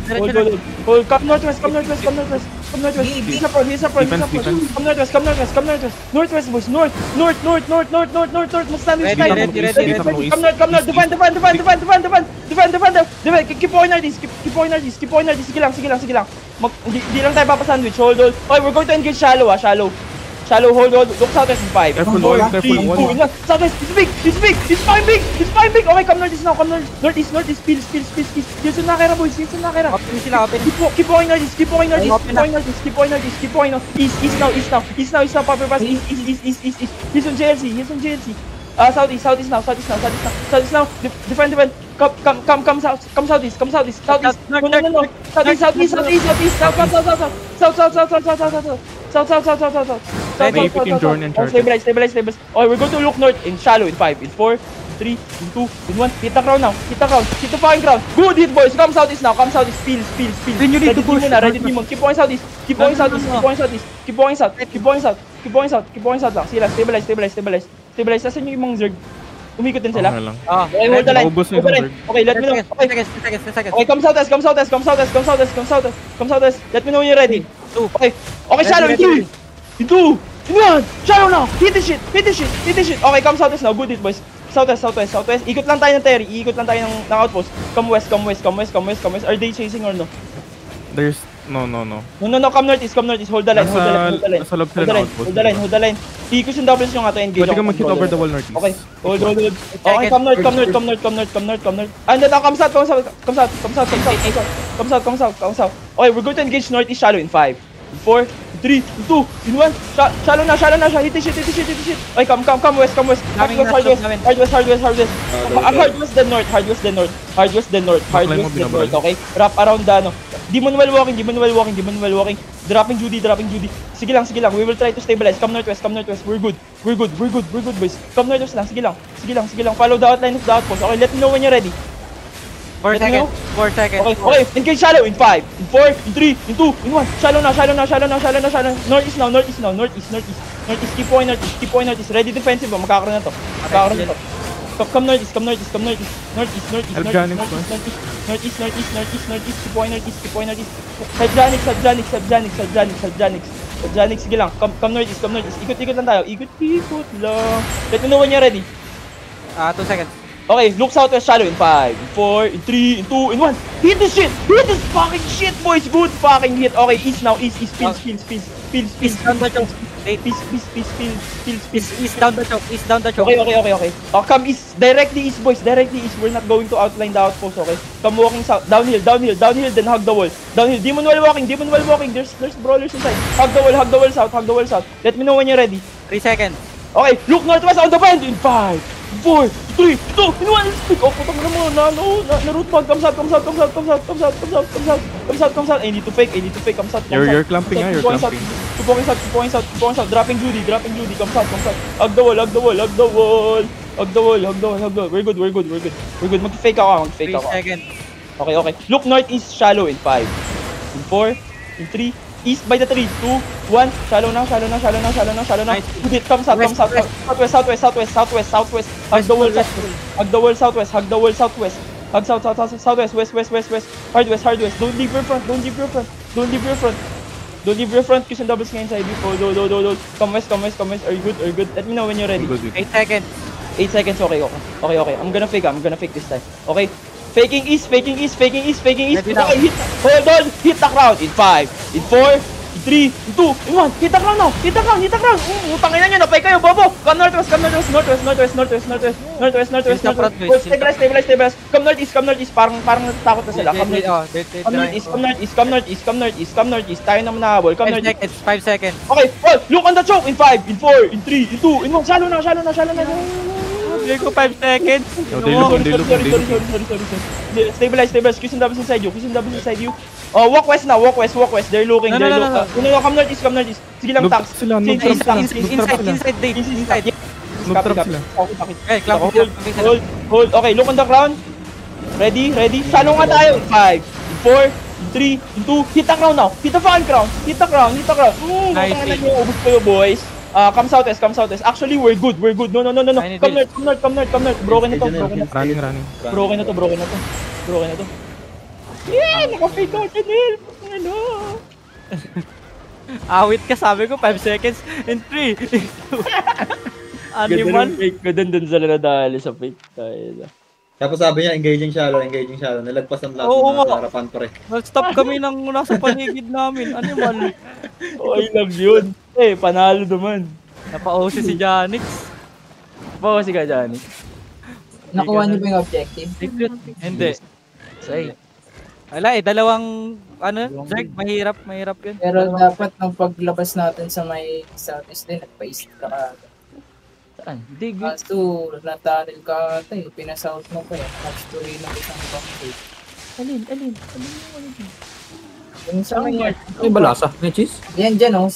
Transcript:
Hold. Come northwest. He's up front. Come northwest. Northwest, boys. North. Must stand with sky. Come north. Defend. Keep going northeast. Sige lang. Di lang tayo papasandwich. Hold. Okay, we're going to engage shallow. Shallow, hold. Look southwest in 5. 4, 3, 2, 1. Southwest, it's big. It's fine big. Okay, come northeast now. Northeast. Pills. Yun nakira, boys. Open sila. Keep going northeast. Keep going north. East now. Popper pass. East. He's on JLC. Southeast now. Defend. Come southeast. No. South. Stabilize. Okay, we're going to look north in shallow in 5, in 4, 3, in 2, in 1. Hit the ground now. Hit the fucking ground. Good hit, boys. Come southeast now. Pills. Then you need to push. Ready demon. Keep going southeast. Keep going south. Lang. Sila. Stabilize. Asan yung mga Zerg? Umikot din sila. Okay lang. Okay, hold the line. Okay, let me know. 10 seconds. Okay, come southwest. Let me know when you're ready. 2. Okay, shallow. In 2. In 1. Shallow now. Hit the shit. Okay, come southwest now. Good hit, boys. Southwest. Ikot lang tayo ng Terry. Ikot lang tayo ng outpost. Come west. Are they chasing or no? There's... No. No. Come northeast. Hold the line. Nasa loob sila ng outpost. Hold the line. Ikot yung doubles yung ato engage. Pwede ka mag-hit over the wall northeast. Okay. Hold. Okay, come north. And then come south. Okay, we're going to engage northeast shallow in 5, 4, 3, 2, in 1. Shallow na. Hit the shit. Okay, come west. Hardwest then north. Okay, wrap around the Demon well walking. Dropping Judy. Sige lang. We will try to stabilize. Come northwest. We're good, boys. Come northwest lang. Sige lang. Follow the outline of the outpost. Okay, let me know when you're ready. 4 seconds. Okay. Engage shallow in 5, in 4, in 3, in 2, in 1. Shallow now. Northeast now. Keep going northeast. Ready defensive. Magkakaroon na to. Come northeast. Northeast. Keep going northeast. Subjanics. Sige lang. Come northeast. Ikot lang tayo. Ikot lang. Let me know when you're ready. 2 seconds. Okay, look southwest shallow in 5, in 4, in 3, in 2, in 1. Hit this fucking shit, boys. Good fucking hit. Okay, east now. East. Pills. Down the choke. East down the choke. Okay. Come east. Directly east, boys. We're not going to outline the outpost, okay? Come walking south. Downhill, then hug the wall. Downhill. Demon well walking. There's brawlers inside. Hug the wall south. Let me know when you're ready. 3 seconds. Okay, look northwest on the bend in 5, 4, 3, 2, in 1. Speak off. Putang na mo. Na-root mag. Come south. I need to fake. Come south. You're clamping, you're clamping. Keep going south. Dropping Judy. Come south. Hug the wall. We're good. Mag-fake ako. 3 seconds. Okay. Look northeast shallow in 5, in 4, in 3. East by the 3, 2, 1. Shallow now. Good hit. Come south. Southwest. Hug the wall southwest. Hug southwest. West. Hardwest. Don't leave your front. Kiss and doubles nga inside you. Hold. Come west. Are you good? Let me know when you're ready. 8 seconds. 8 seconds. Okay. I'm gonna fake this time. Okay. Faking east. Okay, hit. Hold on. Hit the ground in 5, in 4, in 3, in 2, in 1. Hit the ground now. Utangin na nyo. Napay kayo, bobo. Come northwest. Stabilize. Come northeast. Parang natatakot na sila. Come northeast. Tayo naman nahabol. Come northeast. 5 seconds. Okay, well, look on the choke in 5, in 4, in 3, in 2, in 1. Shallow na. Bigay ko 5 seconds. Sorry. Stabilize. Kiss and doubles inside you. Oh, walk west now. They're looking. No. Come northeast. Sige lang, tanks. Inside. Nag-trap sila. Okay, Hold. Okay, look on the ground. Ready? Shallow nga tayo. 5, 4, 3, 2. Hit the ground now. Hit the fucking ground. Nice. Ubus kayo, boys. Come southwest. Actually, we're good. No. Come north. Broken na to. Running. Broken na to. Yeah, naka-fake ako, Chanel. Ano? Awit ka, sabi ko 5 seconds in 3. Ganda Animal. ng fake ko dun sila nadali sa fake. Tayo. Tapos sabi niya, engaging shallow. Nalagpas ang lahat Oo ng mga nga. harapan ko rin. Stop kami nang nasa paligid namin. Animal. Okay lang yun. Eh, panalo naman. Napa-OC si Janix. Bawa si ka, Johnny. Nakuha niyo ba yung objective? Secret. Hindi. Say. Wala dalawang, Zerg, mahirap yun. Pero dapat nung paglabas natin sa may southeast din, nagpa-east ka ka. Saan? Hindi, good. Kaso, nataril ka ata eh. Pinasouth mo pa eh. Match to rin ng isang bang Alin? Yung sa may... Ay, balasa. May cheese? Yan dyan oh,